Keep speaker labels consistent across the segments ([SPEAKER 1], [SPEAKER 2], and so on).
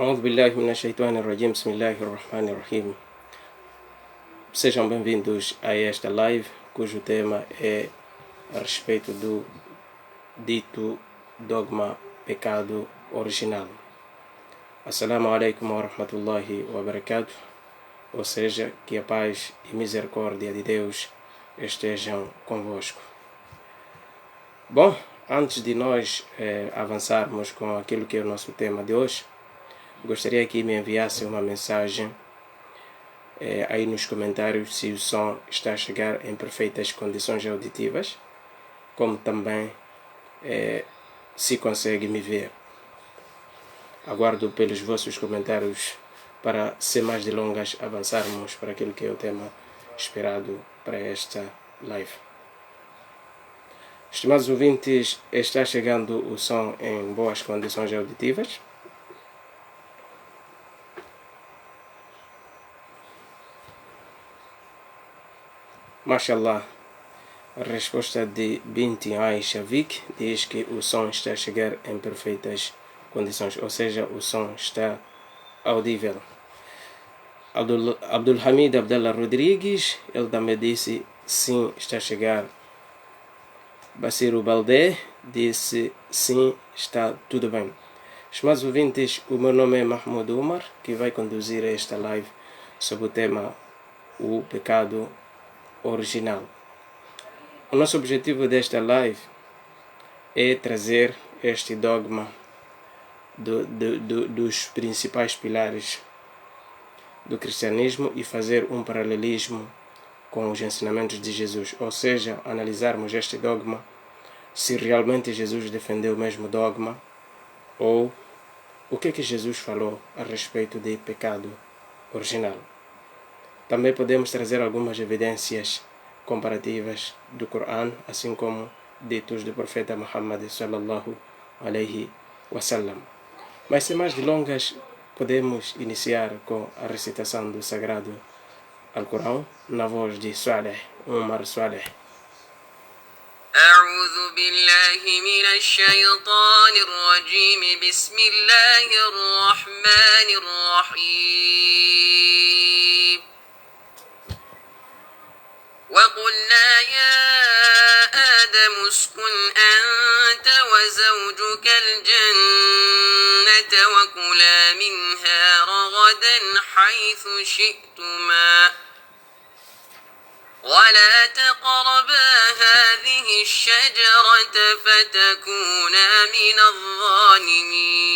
[SPEAKER 1] أعوذ بالله من الشيطان الرجيم بسم الله الرحمن الرحيم. Sejam bem-vindos a esta live cujo tema é a respeito do dito dogma pecado original. Assalamu alaikum wa rahmatullahi wa barakatuh. Ou seja, que a paz e misericórdia de Deus estejam convosco. Bom, antes de nós avançarmos com aquilo que é o nosso tema de hoje, gostaria que me enviasse uma mensagem aí nos comentários se o som está a chegar em perfeitas condições auditivas, como também se consegue me ver. Aguardo pelos vossos comentários para, sem mais delongas, avançarmos para aquilo que é o tema esperado para esta live. Estimados ouvintes, está chegando o som em boas condições auditivas? Mashallah, a resposta de Binti Aisha Vic diz que o som está a chegar em perfeitas condições, ou seja, o som está audível. Abdul Hamid Abdallah Rodrigues, ele também disse sim, está a chegar. Basiru Baldé disse sim, está tudo bem. Estimados ouvintes, o meu nome é Mahmoud Umar, que vai conduzir esta live sobre o tema o pecado original. O nosso objetivo desta live é trazer este dogma dos principais pilares do cristianismo e fazer um paralelismo com os ensinamentos de Jesus, ou seja, analisarmos este dogma, se realmente Jesus defendeu o mesmo dogma ou o que Jesus falou a respeito de pecado original. Também podemos trazer algumas evidências comparativas do Corão, assim como ditos do profeta Muhammad sallallahu alaihi wasallam. Mas sem mais delongas, podemos iniciar com a recitação do Sagrado Alcorão na voz de Saleh Umar Saleh.
[SPEAKER 2] أعوذ بالله من الشيطان الرجيم بسم الله الرحمن الرحيم وقلنا يا آدم اسكن أنت وزوجك الجنة وكلا منها رغدا حيث شئتما ولا تقربا هذه الشجرة فتكونا من الظالمين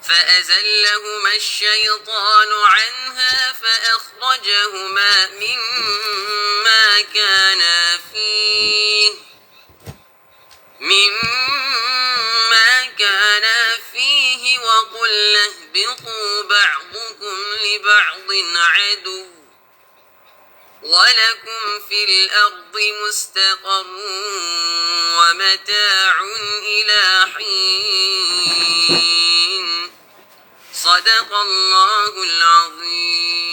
[SPEAKER 2] فأزلهما الشيطان عنها فأخرجهما مما كانا فيه وقلنا اهبطوا بعضكم لبعض عدو ولكم في الأرض مستقر ومتاع إلى حين صدق الله العظيم.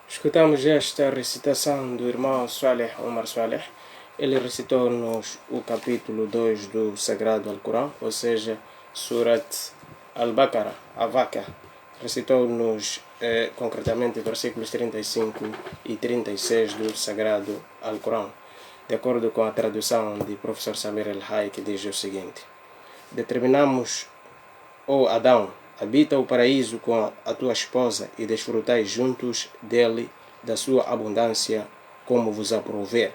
[SPEAKER 1] Escutamos esta recitação do irmão Saleh Umar Saleh. Ele recitou-nos o capítulo 2 do Sagrado Alcorão, ou seja, Surat Al-Baqarah, a vaca. Recitou-nos concretamente versículos 35 e 36 do Sagrado Alcorão, de acordo com a tradução de professor Samir El-Hay, que diz o seguinte: determinamos, ó Adão, habita o paraíso com a tua esposa e desfrutais juntos dele da sua abundância como vos aprouver.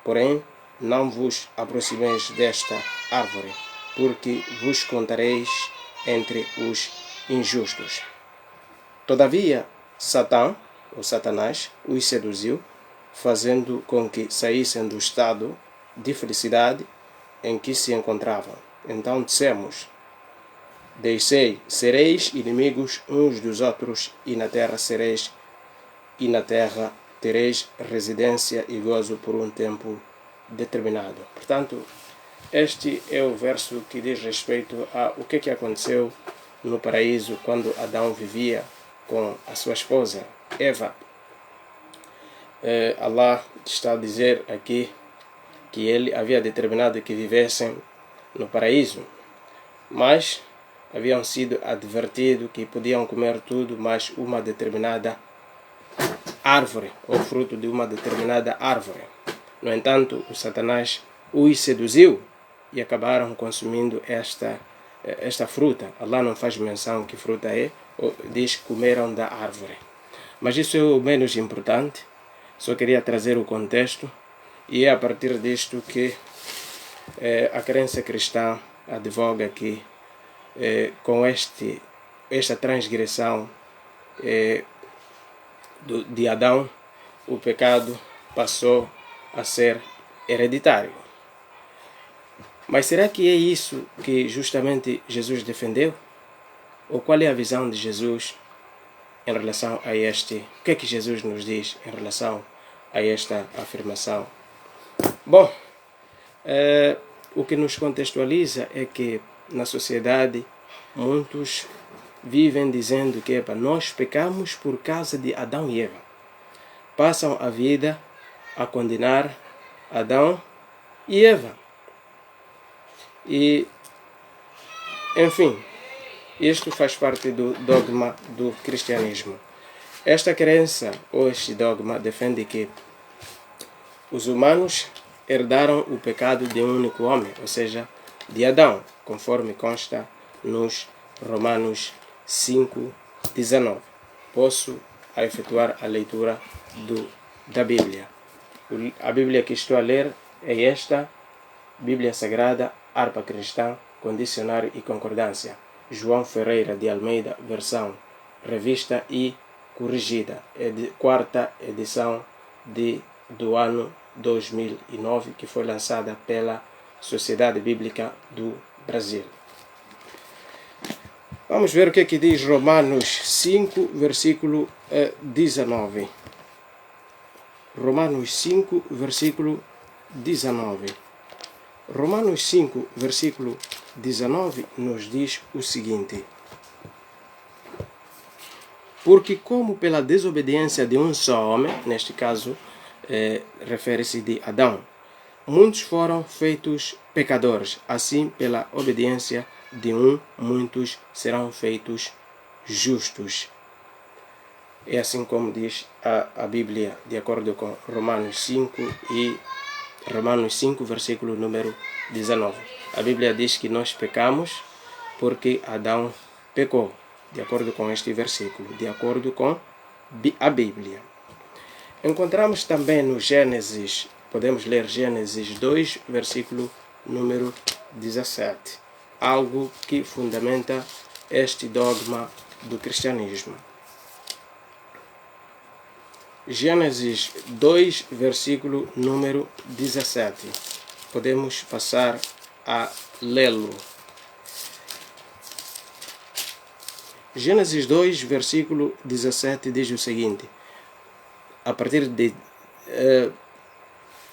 [SPEAKER 1] Porém, não vos aproximeis desta árvore, porque vos contareis entre os injustos. Todavia, Satã, ou Satanás, os seduziu, fazendo com que saíssem do estado de felicidade em que se encontravam. Então dissemos: deixei, sereis inimigos uns dos outros, e na terra tereis residência e gozo por um tempo determinado. Portanto, este é o verso que diz respeito a o que aconteceu no paraíso quando Adão vivia com a sua esposa Eva. Allah está a dizer aqui que ele havia determinado que vivessem no paraíso, mas haviam sido advertidos que podiam comer tudo, mas uma determinada árvore, ou fruto de uma determinada árvore. No entanto, o Satanás os seduziu e acabaram consumindo esta fruta. Allah não faz menção que fruta é, diz que comeram da árvore. Mas isso é o menos importante, só queria trazer o contexto, e é a partir disto que a crença cristã advoga que com esta transgressão de Adão, o pecado passou a ser hereditário. Mas será que é isso que justamente Jesus defendeu? Ou qual é a visão de Jesus em relação a este? O que é que Jesus nos diz em relação a esta afirmação? Bom, o que nos contextualiza é que na sociedade muitos vivem dizendo que nós pecamos por causa de Adão e Eva. Passam a vida a condenar Adão e Eva. E, enfim, isto faz parte do dogma do cristianismo. Esta crença ou este dogma defende que os humanos herdaram o pecado de um único homem, ou seja, de Adão, conforme consta nos Romanos 5:19. Posso efetuar a leitura da Bíblia. A Bíblia que estou a ler é esta, Bíblia Sagrada, Harpa Cristã, com dicionário e concordância. João Ferreira de Almeida, versão revista e corrigida. É de quarta edição do ano 2009, que foi lançada pela Sociedade Bíblica do Brasil. Vamos ver o que é que diz Romanos 5, versículo 19. Romanos 5, versículo 19. Romanos 5, versículo 19 nos diz o seguinte: porque como pela desobediência de um só homem, neste caso refere-se de Adão, muitos foram feitos pecadores, assim pela obediência de um, muitos serão feitos justos. É assim como diz a Bíblia, de acordo com Romanos 5, versículo número 19. A Bíblia diz que nós pecamos porque Adão pecou, de acordo com este versículo, de acordo com a Bíblia. Encontramos também no Gênesis, podemos ler Gênesis 2, versículo número 17, algo que fundamenta este dogma do cristianismo. Gênesis 2, versículo número 17. Podemos passar a lê-lo. Gênesis 2, versículo 17 diz o seguinte,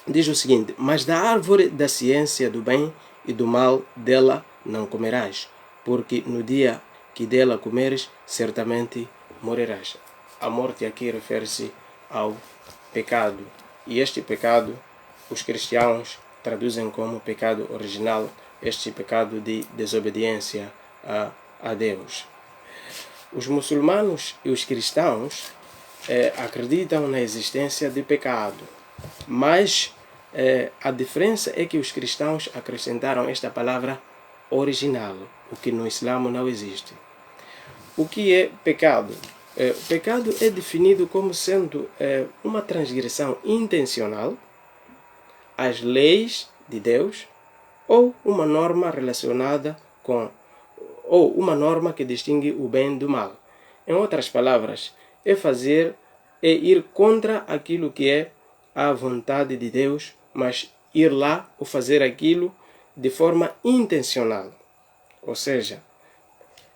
[SPEAKER 1] diz o seguinte: mas da árvore da ciência do bem e do mal dela não comerás, porque no dia que dela comeres, certamente morrerás. A morte aqui refere-se ao pecado, e este pecado os cristãos traduzem como pecado original, este pecado de desobediência a Deus. Os muçulmanos e os cristãos acreditam na existência de pecado, mas a diferença é que os cristãos acrescentaram esta palavra original, o que no Islã não existe. O que é pecado? O pecado é definido como sendo uma transgressão intencional às leis de Deus ou uma norma relacionada com, ou uma norma que distingue o bem do mal. Em outras palavras, é ir contra aquilo que é a vontade de Deus, mas ir lá ou fazer aquilo de forma intencional. Ou seja,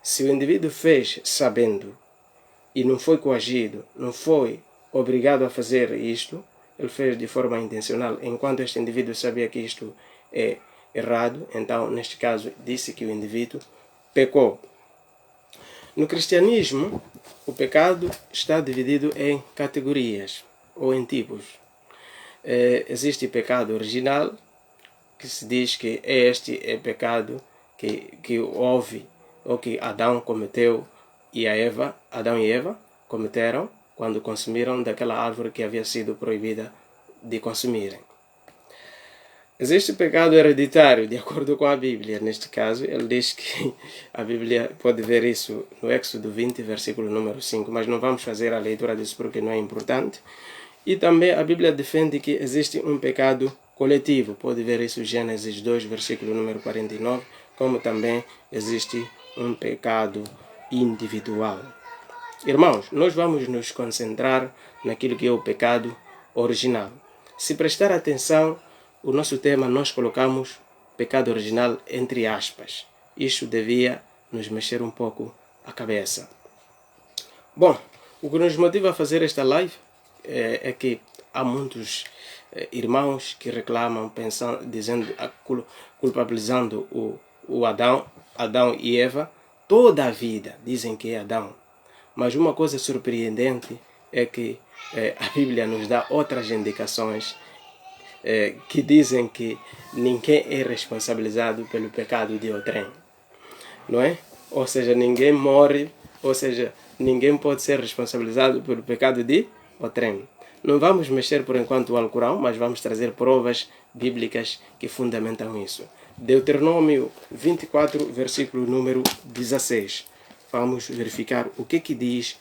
[SPEAKER 1] se o indivíduo fez sabendo e não foi coagido, não foi obrigado a fazer isto, ele fez de forma intencional, enquanto este indivíduo sabia que isto é errado, então, neste caso, disse que o indivíduo pecou. No cristianismo, o pecado está dividido em categorias ou em tipos. Existe pecado original, que se diz que este é pecado que houve, ou que Adão cometeu e Adão e Eva cometeram quando consumiram daquela árvore que havia sido proibida de consumirem. Existe pecado hereditário, de acordo com a Bíblia. Neste caso, ele diz que a Bíblia pode ver isso no Éxodo 20, versículo número 5, mas não vamos fazer a leitura disso porque não é importante. E também a Bíblia defende que existe um pecado coletivo. Pode ver isso em Gênesis 2, versículo número 49, como também existe um pecado individual. Irmãos, nós vamos nos concentrar naquilo que é o pecado original. Se prestar atenção, o nosso tema nós colocamos pecado original entre aspas. Isso devia nos mexer um pouco a cabeça. Bom, o que nos motiva a fazer esta live é que há muitos irmãos que reclamam, pensando, culpabilizando o Adão e Eva, toda a vida dizem que é Adão. Mas uma coisa surpreendente é que a Bíblia nos dá outras indicações que dizem que ninguém é responsabilizado pelo pecado de outrem, não é? Ou seja, ninguém morre, ou seja, ninguém pode ser responsabilizado pelo pecado de outrem. Não vamos mexer por enquanto o Alcorão, mas vamos trazer provas bíblicas que fundamentam isso. Deuteronômio 24, versículo número 16. Vamos verificar o que diz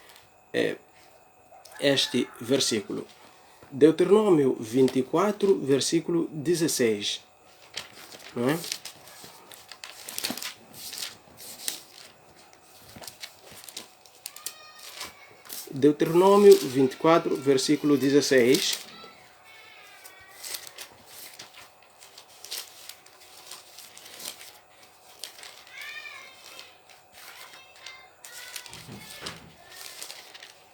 [SPEAKER 1] este versículo. Deuteronômio 24, versículo 16. Não é? Deuteronômio 24, versículo 16.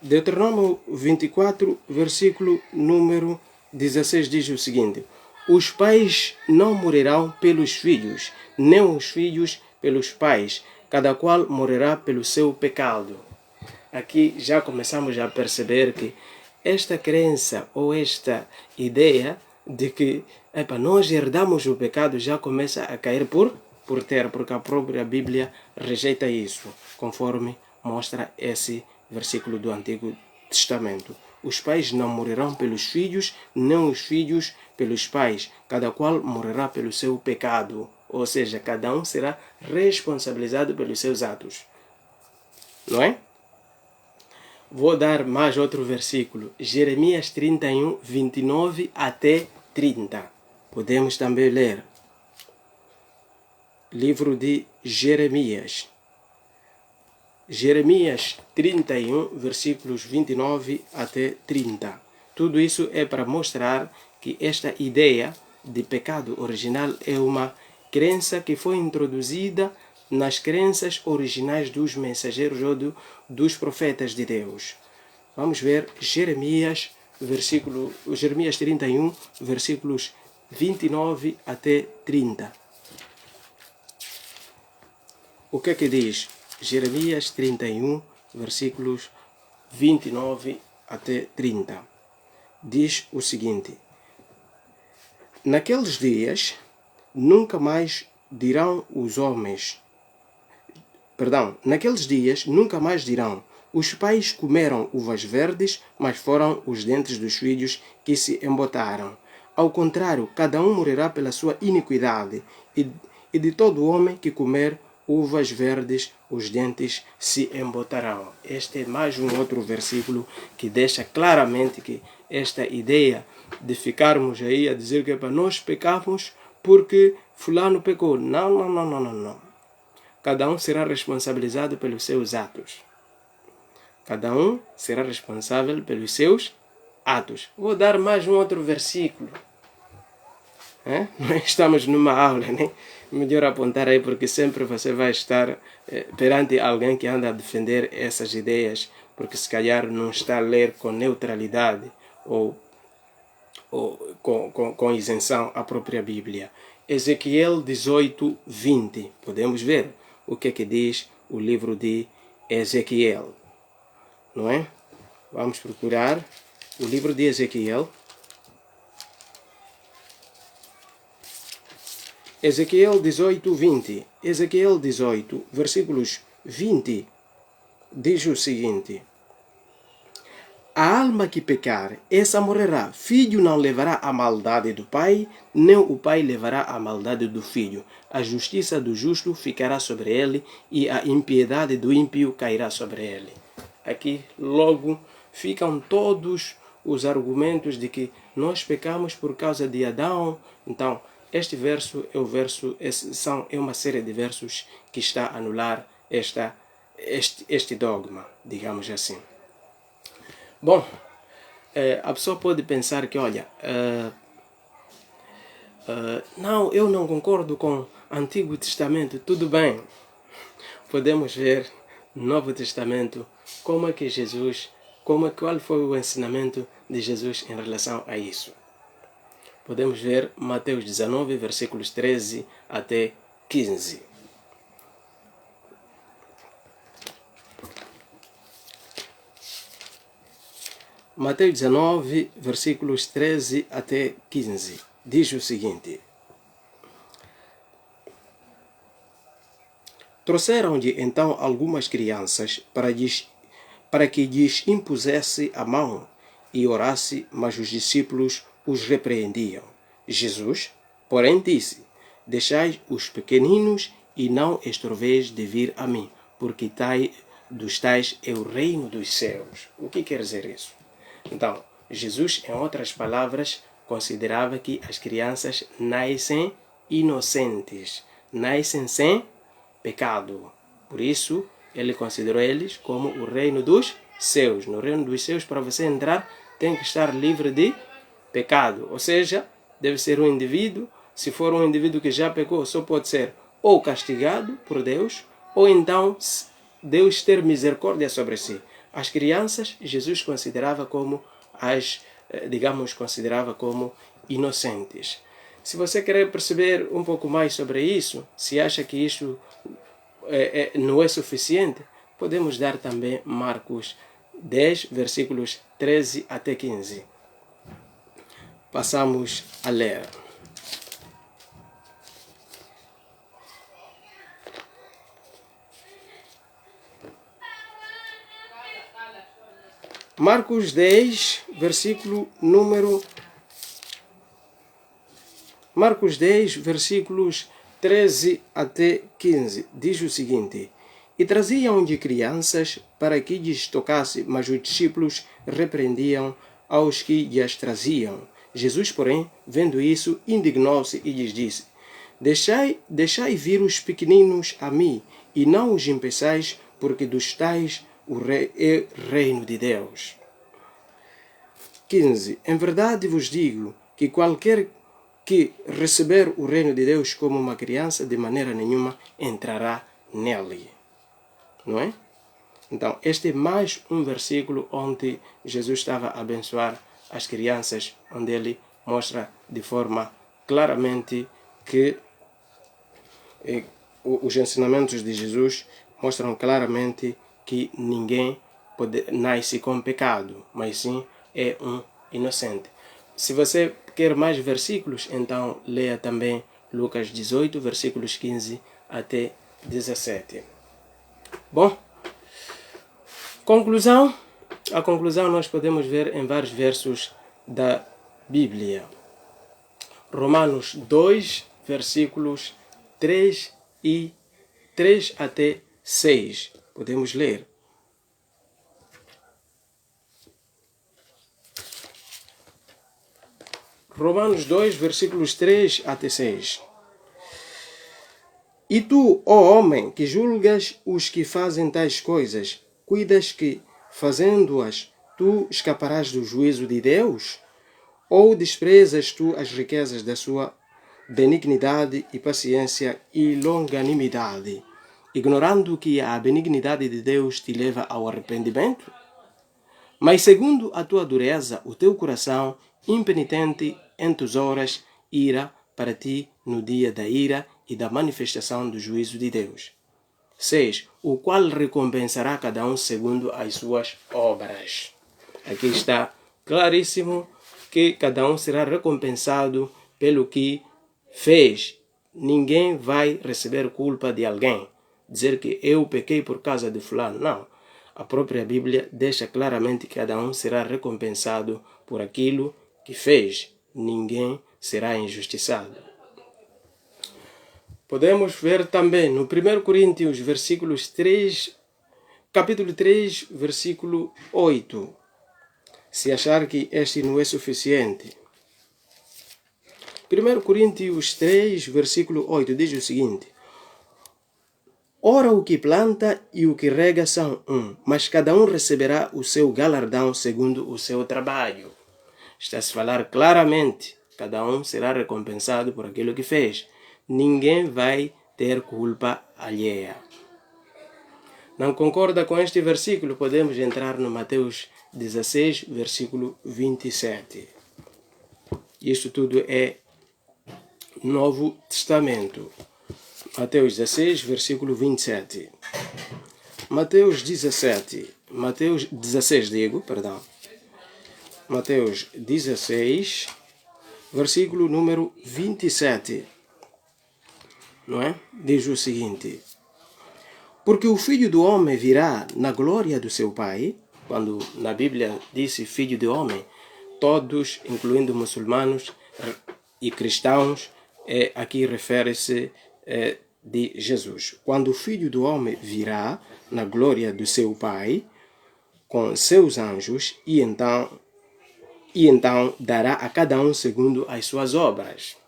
[SPEAKER 1] Deuteronômio 24, versículo número 16 diz o seguinte: os pais não morrerão pelos filhos, nem os filhos pelos pais, cada qual morrerá pelo seu pecado. Aqui já começamos a perceber que esta crença ou esta ideia de que nós herdamos o pecado já começa a cair por terra, porque a própria Bíblia rejeita isso, conforme mostra esse versículo do Antigo Testamento. Os pais não morrerão pelos filhos, nem os filhos pelos pais, cada qual morrerá pelo seu pecado. Ou seja, cada um será responsabilizado pelos seus atos. Não é? Vou dar mais outro versículo. Jeremias 31, 29 até 30. Podemos também ler. Livro de Jeremias. Jeremias 31, versículos 29 até 30. Tudo isso é para mostrar que esta ideia de pecado original é uma crença que foi introduzida nas crenças originais dos mensageiros ou dos profetas de Deus. Vamos ver Jeremias 31, versículos 29 até 30. O que é que diz? Jeremias 31, versículos 29 até 30. Diz o seguinte: naqueles dias nunca mais dirão os homens, naqueles dias nunca mais dirão: os pais comeram uvas verdes, mas foram os dentes dos filhos que se embotaram. Ao contrário, cada um morrerá pela sua iniquidade, e de todo homem que comer uvas verdes, os dentes se embotarão. Este é mais um outro versículo que deixa claramente que esta ideia de ficarmos aí a dizer que nós pecamos porque fulano pecou. Não. Cada um será responsabilizado pelos seus atos. Cada um será responsável pelos seus atos. Vou dar mais um outro versículo. Nós estamos numa aula, né? Melhor apontar aí, porque sempre você vai estar perante alguém que anda a defender essas ideias, porque se calhar não está a ler com neutralidade ou com isenção a própria Bíblia. Ezequiel 18, 20. Podemos ver o que diz o livro de Ezequiel. Não é? Vamos procurar o livro de Ezequiel. Ezequiel 18, 20. Ezequiel 18, versículos 20, diz o seguinte: a alma que pecar, essa morrerá. Filho não levará a maldade do pai, nem o pai levará a maldade do filho. A justiça do justo ficará sobre ele, e a impiedade do ímpio cairá sobre ele. Aqui logo ficam todos os argumentos de que nós pecamos por causa de Adão. Então, este verso é uma série de versos que está a anular este dogma, digamos assim. Bom, a pessoa pode pensar que, olha, não, eu não concordo com o Antigo Testamento. Tudo bem, podemos ver no Novo Testamento qual foi o ensinamento de Jesus em relação a isso. Podemos ver Mateus 19, versículos 13 até 15. Mateus 19, versículos 13 até 15, diz o seguinte: trouxeram-lhe então algumas crianças para que lhes impusesse a mão e orasse, mas os discípulos os repreendiam. Jesus, porém, disse: deixai os pequeninos e não estorveis de vir a mim, porque dos tais é o reino dos céus. O que quer dizer isso? Então, Jesus, em outras palavras, considerava que as crianças nascem inocentes, nascem sem pecado. Por isso, ele considerou eles como o reino dos céus. No reino dos céus, para você entrar, tem que estar livre de pecado. Ou seja, deve ser um indivíduo. Se for um indivíduo que já pecou, só pode ser ou castigado por Deus, ou então Deus ter misericórdia sobre si. As crianças, Jesus considerava como inocentes. Se você quer perceber um pouco mais sobre isso, se acha que isso não é suficiente, podemos dar também Marcos 10, versículos 13 até 15. Passamos a ler. Marcos 10, Marcos 10, versículos 13 até 15, diz o seguinte: e traziam-lhe crianças para que lhes tocasse, mas os discípulos repreendiam aos que lhes traziam. Jesus, porém, vendo isso, indignou-se e lhes disse: deixai vir os pequeninos a mim, e não os impeçais, porque dos tais é reino de Deus. 15. Em verdade vos digo que qualquer que receber o reino de Deus como uma criança, de maneira nenhuma entrará nele. Não é? Então, este é mais um versículo onde Jesus estava a abençoar as crianças, onde ele mostra de forma claramente que os ensinamentos de Jesus mostram claramente que ninguém nasce com pecado, mas sim é um inocente. Se você quer mais versículos, então leia também Lucas 18, versículos 15 até 17. Bom, conclusão. A conclusão nós podemos ver em vários versos da Bíblia. Romanos 2, versículos 3 até 6. Podemos ler. Romanos 2, versículos 3 até 6. E tu, ó homem, que julgas os que fazem tais coisas, cuidas que, fazendo-as, tu escaparás do juízo de Deus? Ou desprezas tu as riquezas da sua benignidade e paciência e longanimidade, ignorando que a benignidade de Deus te leva ao arrependimento? Mas segundo a tua dureza, o teu coração impenitente entesouras ira para ti no dia da ira e da manifestação do juízo de Deus. 6. O qual recompensará cada um segundo as suas obras. Aqui está claríssimo que cada um será recompensado pelo que fez, ninguém vai receber culpa de alguém. Dizer que eu pequei por causa de fulano. Não. A própria Bíblia deixa claramente que cada um será recompensado por aquilo que fez. Ninguém será injustiçado. Podemos ver também no 1 Coríntios, capítulo 3, versículo 8. Se achar que este não é suficiente. 1 Coríntios 3, versículo 8 diz o seguinte: Ora, o que planta e o que rega são um, mas cada um receberá o seu galardão segundo o seu trabalho. Está a se falar claramente, cada um será recompensado por aquilo que fez. Ninguém vai ter culpa alheia. Não concorda com este versículo? Podemos entrar no Mateus 16, versículo 27. Isso tudo é Novo Testamento. Mateus 16, versículo 27. Mateus 16, Mateus 16, versículo número 27. Não é? Diz o seguinte: Porque o Filho do Homem virá na glória do seu Pai. Quando na Bíblia diz Filho do Homem, todos, incluindo muçulmanos e cristãos, aqui refere-se de Jesus. Quando o Filho do Homem virá na glória do seu Pai, com seus anjos, e então dará a cada um segundo as suas obras.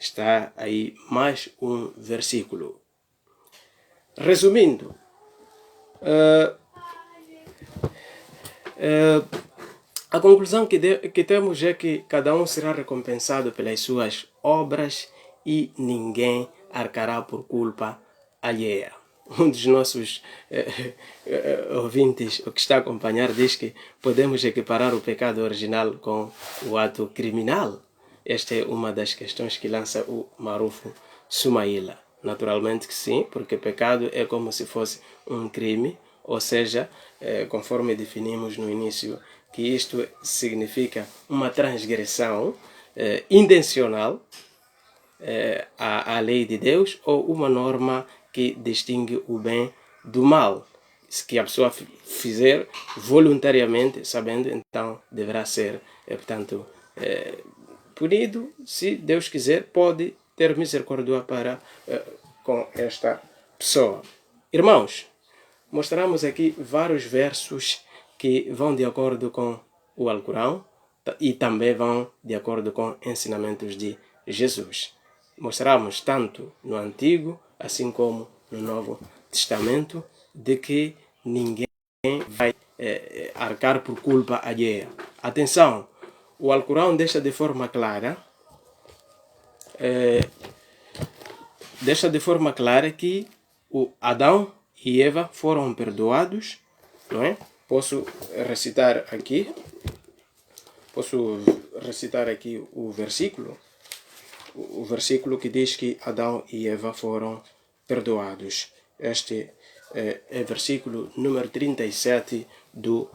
[SPEAKER 1] Está aí mais um versículo. Resumindo, a conclusão que temos é que cada um será recompensado pelas suas obras e ninguém arcará por culpa alheia. Um dos nossos ouvintes, o que está a acompanhar, diz que podemos equiparar o pecado original com o ato criminal. Esta é uma das questões que lança o Marufo Sumaila. Naturalmente que sim, porque pecado é como se fosse um crime, ou seja, conforme definimos no início, que isto significa uma transgressão intencional à lei de Deus, ou uma norma que distingue o bem do mal. Se que a pessoa fizer voluntariamente, sabendo, então deverá ser, portanto, punido. Se Deus quiser, pode ter misericórdia para com esta pessoa. Irmãos, mostramos aqui vários versos que vão de acordo com o Alcorão e também vão de acordo com ensinamentos de Jesus. Mostramos tanto no Antigo, assim como no Novo Testamento, de que ninguém vai arcar por culpa alheia. Atenção, o Alcorão deixa de forma clara que o Adão e Eva foram perdoados, não é? Posso recitar aqui o versículo que diz que Adão e Eva foram perdoados. Este é versículo número 37 do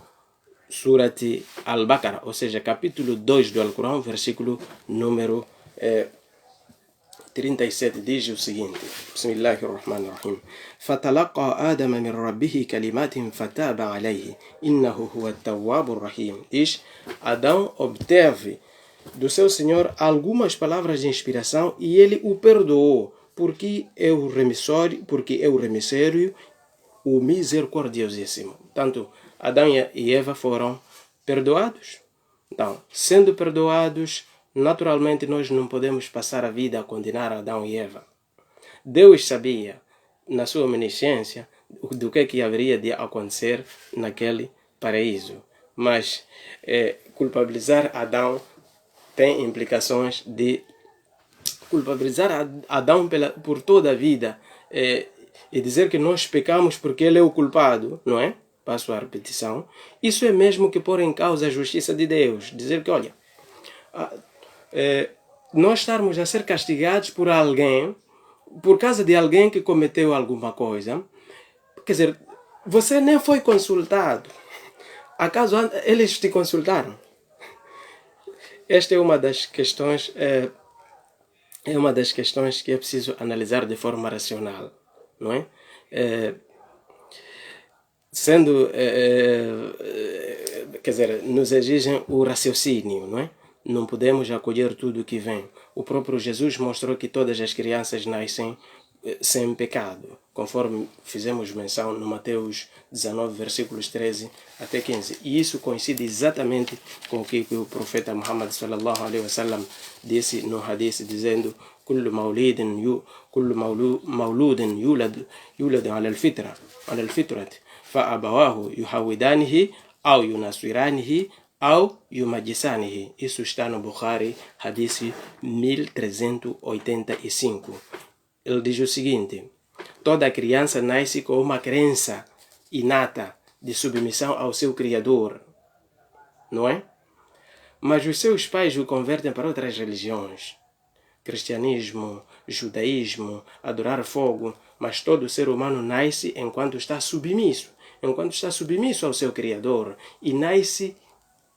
[SPEAKER 1] Surat Al-Baqarah, ou seja, capítulo 2 do Alcorão, versículo número 37, diz o seguinte: Bismillahirrahmanirrahim. Fatalaqa Adama min Rabbihi kalimatin fataba alayhi, innahu huwa at-tawwabur rahim. Diz: Adão obteve do seu Senhor algumas palavras de inspiração e ele o perdoou, porque é o remissário, o misericordiosíssimo. Tanto Adão e Eva foram perdoados. Então, sendo perdoados, naturalmente nós não podemos passar a vida a condenar Adão e Eva. Deus sabia, na sua onisciência, do que haveria de acontecer naquele paraíso. Mas culpabilizar Adão tem implicações de culpabilizar Adão por toda a vida e dizer que nós pecamos porque ele é o culpado, não é? Passo à repetição. Isso é mesmo que pôr em causa a justiça de Deus. Dizer que, olha, nós estarmos a ser castigados por alguém, por causa de alguém que cometeu alguma coisa. Quer dizer, você nem foi consultado. Acaso eles te consultaram? Esta é uma das questões é uma das questões que é preciso analisar de forma racional, não é? Quer dizer, nos exigem o raciocínio, não é? Não podemos acolher tudo o que vem. O próprio Jesus mostrou que todas as crianças nascem sem pecado, conforme fizemos menção no Mateus 19, versículos 13 até 15. E isso coincide exatamente com o que o profeta Muhammad sallallahu alaihi wasallam disse no hadith, dizendo: كل مولود يولد على الفطرة فأبواه يهودانه أو ينصرانه أو يمجسانه. Isso está no Bukhari, hadith 1385. Ele diz o seguinte: toda criança nasce com uma crença inata de submissão ao seu Criador, não é? Mas os seus pais o convertem para outras religiões. Cristianismo, judaísmo, adorar fogo, mas todo ser humano nasce enquanto está submisso ao seu Criador. E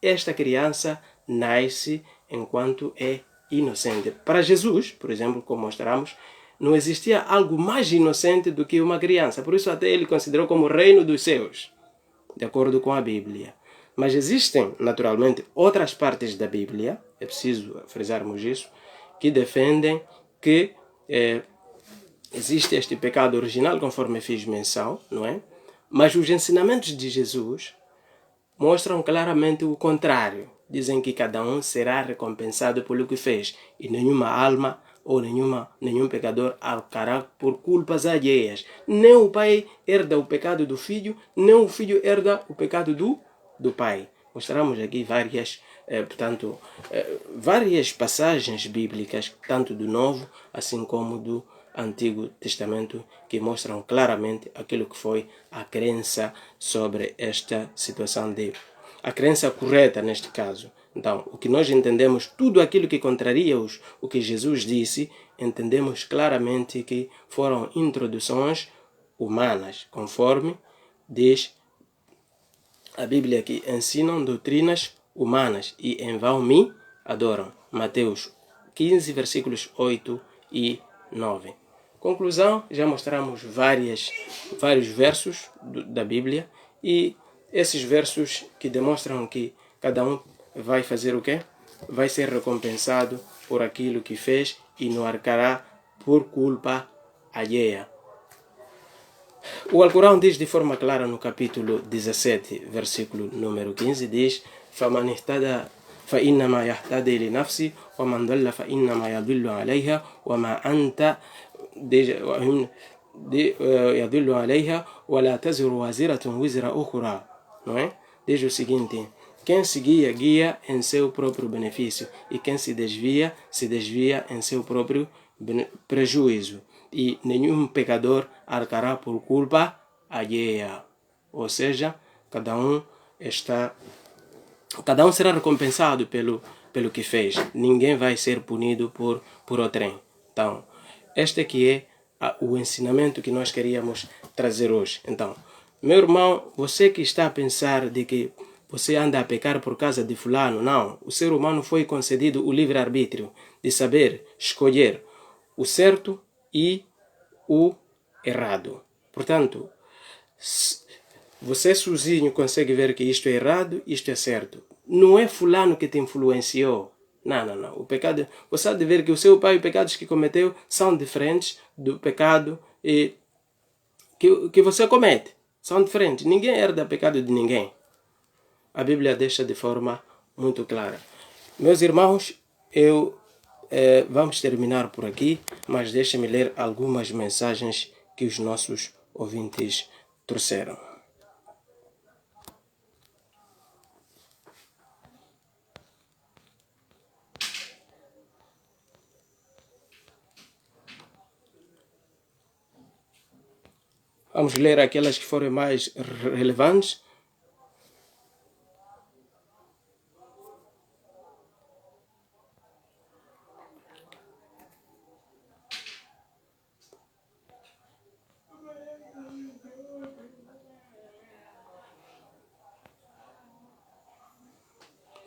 [SPEAKER 1] esta criança nasce enquanto é inocente. Para Jesus, por exemplo, como mostramos, não existia algo mais inocente do que uma criança. Por isso até ele considerou como o reino dos céus, de acordo com a Bíblia. Mas existem, naturalmente, outras partes da Bíblia, é preciso frisarmos isso, que defendem que existe este pecado original, conforme fiz menção, não é? Mas os ensinamentos de Jesus mostram claramente o contrário. Dizem que cada um será recompensado pelo que fez, e nenhuma alma ou nenhum pecador arcará por culpas alheias. Nem o pai herda o pecado do filho, nem o filho herda o pecado do pai. Mostramos aqui várias passagens bíblicas, tanto do Novo assim como do Antigo Testamento, que mostram claramente aquilo que foi a crença sobre esta situação a crença correta neste caso. Então, o que nós entendemos, tudo aquilo que contraria o que Jesus disse, entendemos claramente que foram introduções humanas, conforme diz a Bíblia, que ensinam doutrinas humanas e em vão me adoram. Mateus 15, versículos 8 e 9. Conclusão, já mostramos vários versos da Bíblia, e esses versos que demonstram que cada um vai fazer o quê? Vai ser recompensado por aquilo que fez e não arcará por culpa alheia. O Alcorão diz de forma clara no capítulo 17, versículo número 15, diz: فَمَنِ اهْتَدَى فَإِنَّمَا يَهْتَدِي لِنَفْسِهِ وَمَنْ ضَلَّ فَإِنَّمَا يَضِلُّ عَلَيْهَا وَمَا أَنْتَ يضل عليها ولا تزر وازرة وزر أخرى. Não é? Diz o seguinte: quem se guia em seu próprio benefício, e quem se desvia em seu próprio prejuízo, e nenhum pecador arcará por culpa alheia. Ou seja, cada um será recompensado pelo que fez. Ninguém vai ser punido por outrem. Então, este aqui é o ensinamento que nós queríamos trazer hoje. Então, meu irmão, você que está a pensar de que você anda a pecar por causa de fulano, não. O ser humano foi concedido o livre-arbítrio de saber escolher o certo e o errado. Portanto, você sozinho consegue ver que isto é errado, isto é certo. Não é fulano que te influenciou. Não. O pecado, você há de ver que o seu pai, os pecados que cometeu são diferentes do pecado que você comete. São diferentes. Ninguém herda o pecado de ninguém. A Bíblia deixa de forma muito clara. Meus irmãos, vamos terminar por aqui, mas deixe-me ler algumas mensagens que os nossos ouvintes trouxeram. Vamos ler aquelas que foram mais relevantes.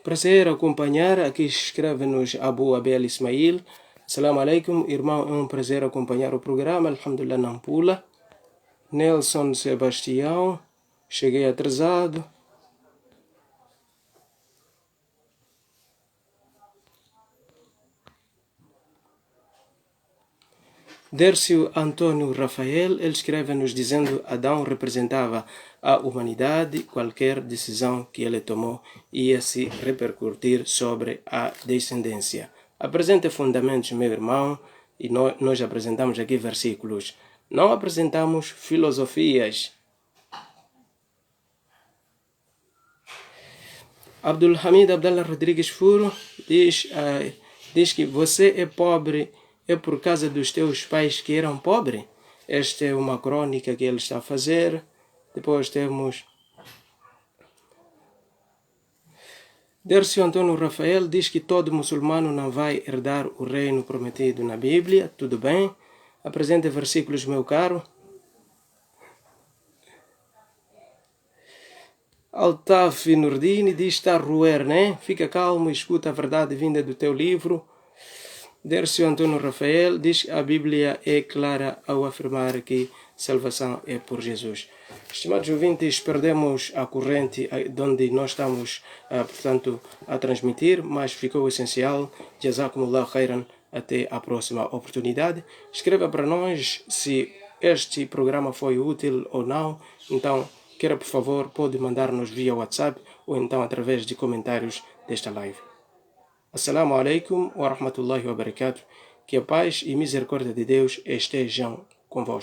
[SPEAKER 1] Prazer acompanhar, aqui escreve-nos Abu Abel Ismail, Assalamu alaikum, irmão, é um prazer acompanhar o programa, alhamdulillah não pula. Nelson Sebastião, cheguei atrasado. Dércio Antônio Rafael, ele escreve-nos dizendo: Adão representava a humanidade, qualquer decisão que ele tomou ia se repercutir sobre a descendência. Apresente fundamentos, meu irmão, e nós apresentamos aqui versículos. Não apresentamos filosofias. Abdulhamid Abdallah Rodrigues Furo diz que você é pobre, é por causa dos teus pais que eram pobres? Esta é uma crônica que ele está a fazer. Depois temos Dércio Antônio Rafael, diz que todo muçulmano não vai herdar o reino prometido na Bíblia. Tudo bem. Apresente versículos, meu caro. Altaf Nurdini diz: está a roer, né? Fica calmo e escuta a verdade vinda do teu livro. Dércio Antônio Rafael diz que a Bíblia é clara ao afirmar que salvação é por Jesus. Estimados ouvintes, perdemos a corrente de onde nós estamos, portanto, a transmitir, mas ficou essencial. Jazakumullah khairan. Até a próxima oportunidade. Escreva para nós se este programa foi útil ou não. Então, queira, por favor, pode mandar-nos via WhatsApp ou então através de comentários desta live. Assalamu alaikum wa rahmatullahi wa barakatuh. Que a paz e misericórdia de Deus estejam convosco.